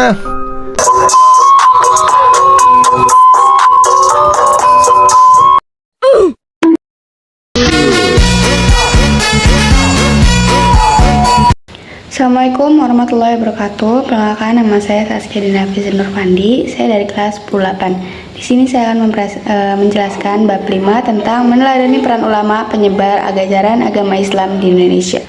sana. Assalamualaikum warahmatullahi wabarakatuh. Perkenalkan, nama saya Saskia Dinda Fiza Nurfandi. Saya dari kelas 10-8. Di sini saya akan menjelaskan bab 5 tentang meneladani peran ulama penyebar ajaran agama Islam di Indonesia.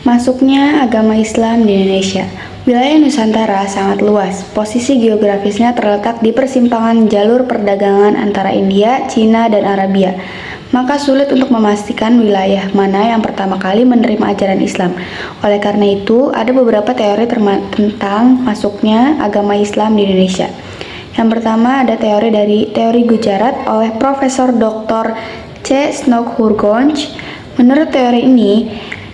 Masuknya agama Islam di Indonesia. Wilayah Nusantara sangat luas. Posisi geografisnya terletak di persimpangan jalur perdagangan antara India, Cina, dan Arabia. Maka sulit untuk memastikan wilayah mana yang pertama kali menerima ajaran Islam. Oleh karena itu, ada beberapa teori tentang masuknya agama Islam di Indonesia. Yang pertama ada teori Gujarat oleh Profesor Dr. C. Snouck-Hurgonj. Menurut teori ini,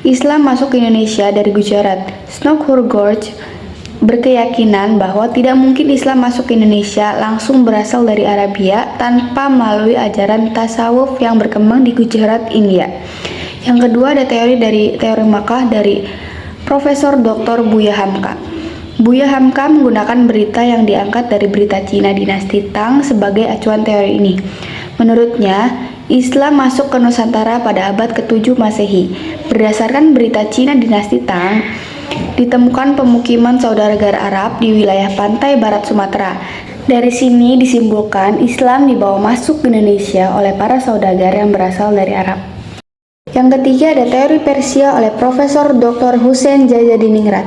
Islam masuk ke Indonesia dari Gujarat. Snouck-Hurgonj berkeyakinan bahwa tidak mungkin Islam masuk ke Indonesia langsung berasal dari Arabia tanpa melalui ajaran tasawuf yang berkembang di Gujarat, India. Yang kedua ada teori Makkah dari Profesor Dr. Buya Hamka. Buya Hamka menggunakan berita yang diangkat dari berita Cina dinasti Tang sebagai acuan teori ini. Menurutnya, Islam masuk ke Nusantara pada abad ke-7 Masehi. Berdasarkan berita Cina dinasti Tang, ditemukan pemukiman saudagar Arab di wilayah pantai barat Sumatera. Dari sini disimpulkan Islam dibawa masuk ke Indonesia oleh para saudagar yang berasal dari Arab. Yang ketiga ada teori Persia oleh Profesor Dr. Hussein Jajadiningrat.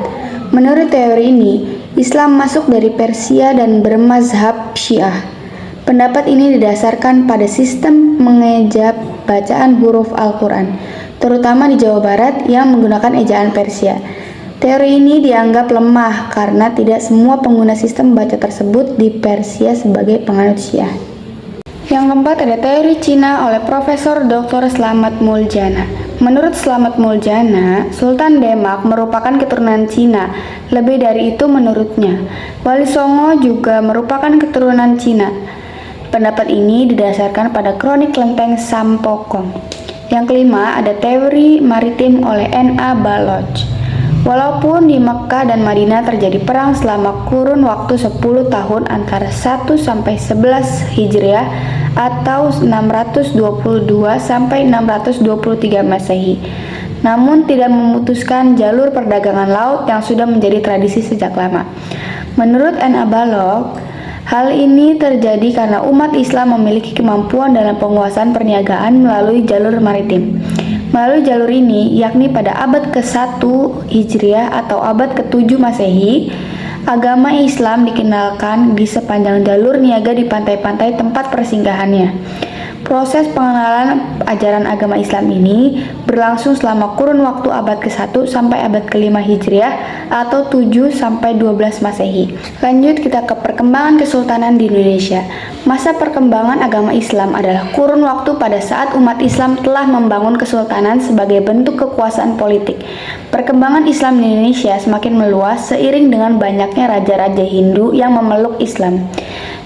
Menurut teori ini, Islam masuk dari Persia dan bermazhab Syiah. Pendapat ini didasarkan pada sistem mengejap bacaan huruf Al-Quran, terutama di Jawa Barat yang menggunakan ejaan Persia. Teori ini dianggap lemah karena tidak semua pengguna sistem baca tersebut di Persia sebagai penganut Syiah. Yang keempat ada teori Cina oleh Profesor Dr. Slamet Muljana. Menurut Slamet Muljana, Sultan Demak merupakan keturunan Cina. Lebih dari itu menurutnya, Wali Songo juga merupakan keturunan Cina. Pendapat ini didasarkan pada kronik lenteng Sampokong. Yang kelima ada teori maritim oleh N.A. Baloch. Walaupun di Mekkah dan Madinah terjadi perang selama kurun waktu 10 tahun antara 1 sampai 11 Hijriah atau 622 sampai 623 Masehi, namun tidak memutuskan jalur perdagangan laut yang sudah menjadi tradisi sejak lama. Menurut N.A. Baloch, hal ini terjadi karena umat Islam memiliki kemampuan dalam penguasaan perniagaan melalui jalur maritim. Melalui jalur ini, yakni pada abad ke-1 Hijriah atau abad ke-7 Masehi, agama Islam dikenalkan di sepanjang jalur niaga di pantai-pantai tempat persinggahannya. Proses pengenalan ajaran agama Islam ini berlangsung selama kurun waktu abad ke-1 sampai abad ke-5 Hijriah atau 7 sampai 12 Masehi. Lanjut kita ke perkembangan kesultanan di Indonesia. Masa perkembangan agama Islam adalah kurun waktu pada saat umat Islam telah membangun kesultanan sebagai bentuk kekuasaan politik. Perkembangan Islam di Indonesia semakin meluas seiring dengan banyaknya raja-raja Hindu yang memeluk Islam.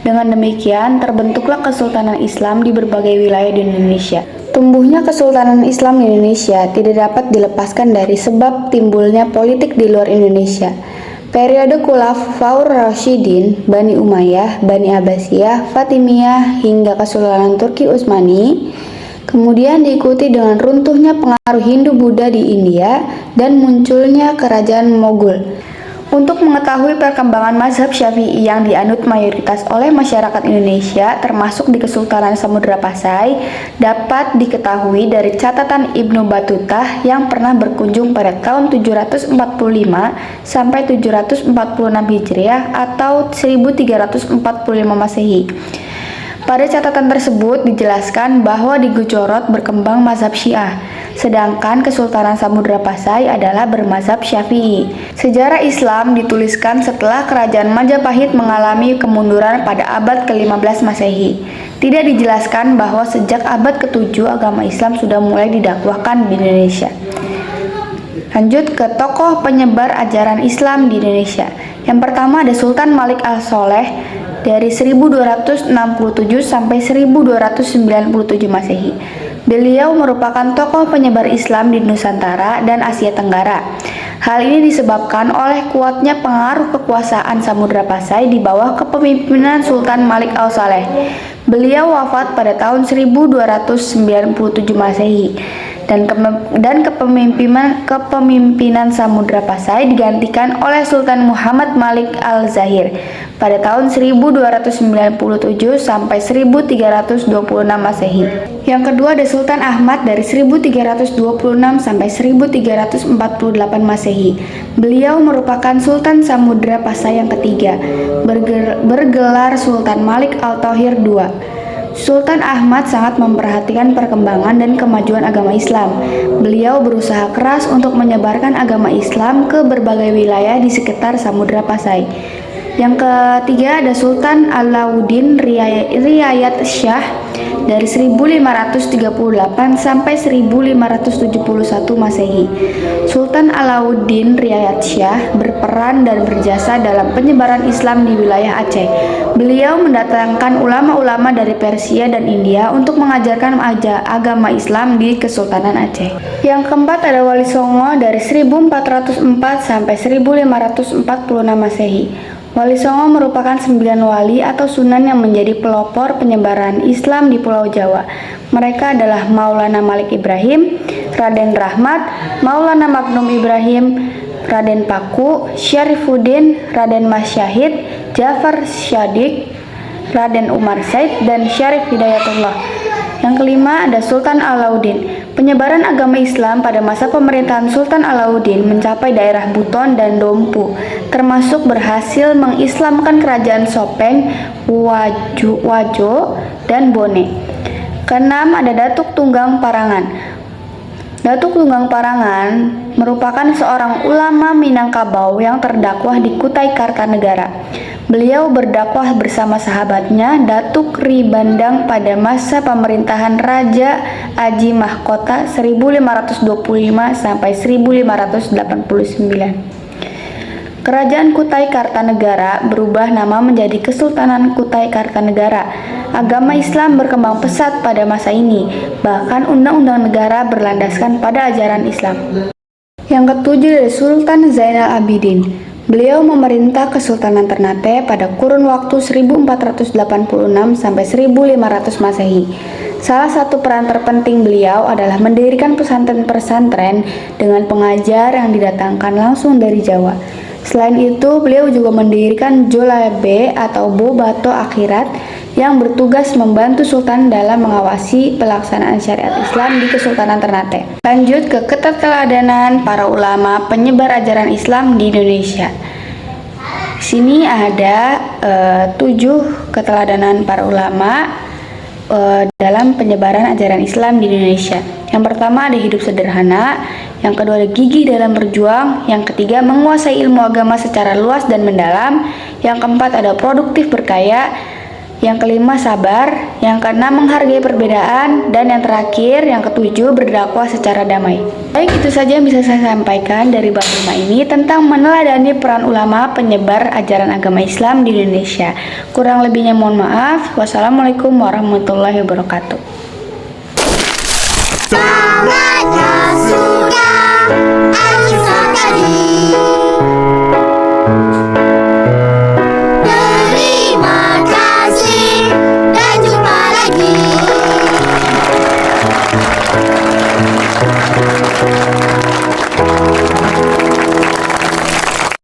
Dengan demikian, terbentuklah kesultanan Islam di berbagai wilayah di Indonesia. Tumbuhnya kesultanan Islam di Indonesia tidak dapat dilepaskan dari sebab timbulnya politik di luar Indonesia. Periode Khulafaur Rasyidin, Bani Umayyah, Bani Abbasiyah, Fatimiyah, hingga Kesultanan Turki Utsmani, kemudian diikuti dengan runtuhnya pengaruh Hindu-Buddha di India dan munculnya kerajaan Mogul. Untuk mengetahui perkembangan mazhab Syafi'i yang dianut mayoritas oleh masyarakat Indonesia, termasuk di Kesultanan Samudra Pasai, dapat diketahui dari catatan Ibnu Batutah yang pernah berkunjung pada tahun 745 sampai 746 Hijriah atau 1345 Masehi. Pada catatan tersebut dijelaskan bahwa di Gujarat berkembang mazhab Syiah, sedangkan Kesultanan Samudra Pasai adalah bermazhab Syafi'i. Sejarah Islam dituliskan setelah kerajaan Majapahit mengalami kemunduran pada abad ke-15 Masehi. Tidak dijelaskan bahwa sejak abad ke-7 agama Islam sudah mulai didakwahkan di Indonesia. Lanjut ke tokoh penyebar ajaran Islam di Indonesia. Yang pertama ada Sultan Malik Al-Soleh dari 1267 sampai 1297 Masehi. Beliau merupakan tokoh penyebar Islam di Nusantara dan Asia Tenggara. Hal ini disebabkan oleh kuatnya pengaruh kekuasaan Samudra Pasai di bawah kepemimpinan Sultan Malik Al-Saleh. Beliau wafat pada tahun 1297 Masehi dan kepemimpinan Samudra Pasai digantikan oleh Sultan Muhammad Malik Al-Zahir pada tahun 1297 sampai 1326 Masehi. Yang kedua ada Sultan Ahmad dari 1326 sampai 1348 Masehi. Beliau merupakan Sultan Samudra Pasai yang ketiga, bergelar Sultan Malik Al-Thohir II. Sultan Ahmad sangat memperhatikan perkembangan dan kemajuan agama Islam. Beliau berusaha keras untuk menyebarkan agama Islam ke berbagai wilayah di sekitar Samudra Pasai. Yang ketiga ada Sultan Alauddin Riayat Shah dari 1538 sampai 1571 Masehi. Sultan Alauddin Riayat Shah berperan dan berjasa dalam penyebaran Islam di wilayah Aceh. Beliau mendatangkan ulama-ulama dari Persia dan India untuk mengajarkan agama Islam di Kesultanan Aceh. Yang keempat ada Wali Songo dari 1404 sampai 1546 Masehi. Wali Songo merupakan 9 wali atau sunan yang menjadi pelopor penyebaran Islam di Pulau Jawa. Mereka adalah Maulana Malik Ibrahim, Raden Rahmat, Maulana Magnum Ibrahim, Raden Paku, Syarifuddin, Raden Mas Syahid, Jafar Syadik, Raden Umar Said, dan Syarif Hidayatullah. Yang kelima ada Sultan Alauddin. Penyebaran agama Islam pada masa pemerintahan Sultan Alauddin mencapai daerah Buton dan Dompu, termasuk berhasil mengislamkan kerajaan Sopeng, Wajo, dan Bone. Keenam ada Datuk Tunggang Parangan. Datuk Tunggang Parangan merupakan seorang ulama Minangkabau yang terdakwah di Kutai Kartanegara. Beliau berdakwah bersama sahabatnya Datuk Ri Bandang pada masa pemerintahan Raja Aji Mahkota 1525 sampai 1589. Kerajaan Kutai Kartanegara berubah nama menjadi Kesultanan Kutai Kartanegara. Agama Islam berkembang pesat pada masa ini, bahkan undang-undang negara berlandaskan pada ajaran Islam. Yang ketujuh dari Sultan Zainal Abidin. Beliau memerintah Kesultanan Ternate pada kurun waktu 1486 sampai 1500 Masehi. Salah satu peran terpenting beliau adalah mendirikan pesantren-pesantren dengan pengajar yang didatangkan langsung dari Jawa. Selain itu, beliau juga mendirikan Jolabe atau Bobato Akhirat yang bertugas membantu Sultan dalam mengawasi pelaksanaan syariat Islam di Kesultanan Ternate. Lanjut ke keteladanan para ulama penyebar ajaran Islam di Indonesia. Di sini ada 7 keteladanan para ulama dalam penyebaran ajaran Islam di Indonesia. Yang pertama ada hidup sederhana, yang kedua ada gigih dalam berjuang, yang ketiga menguasai ilmu agama secara luas dan mendalam, yang keempat ada produktif berkaya, yang kelima sabar, yang keenam menghargai perbedaan, dan yang terakhir yang ketujuh berdakwah secara damai. Baik, itu saja yang bisa saya sampaikan dari bab 5 ini tentang meneladani peran ulama penyebar ajaran agama Islam di Indonesia. Kurang lebihnya mohon maaf. Wassalamualaikum warahmatullahi wabarakatuh. Saatnya sudah Alkitab tadi. Terima kasih dan jumpa lagi.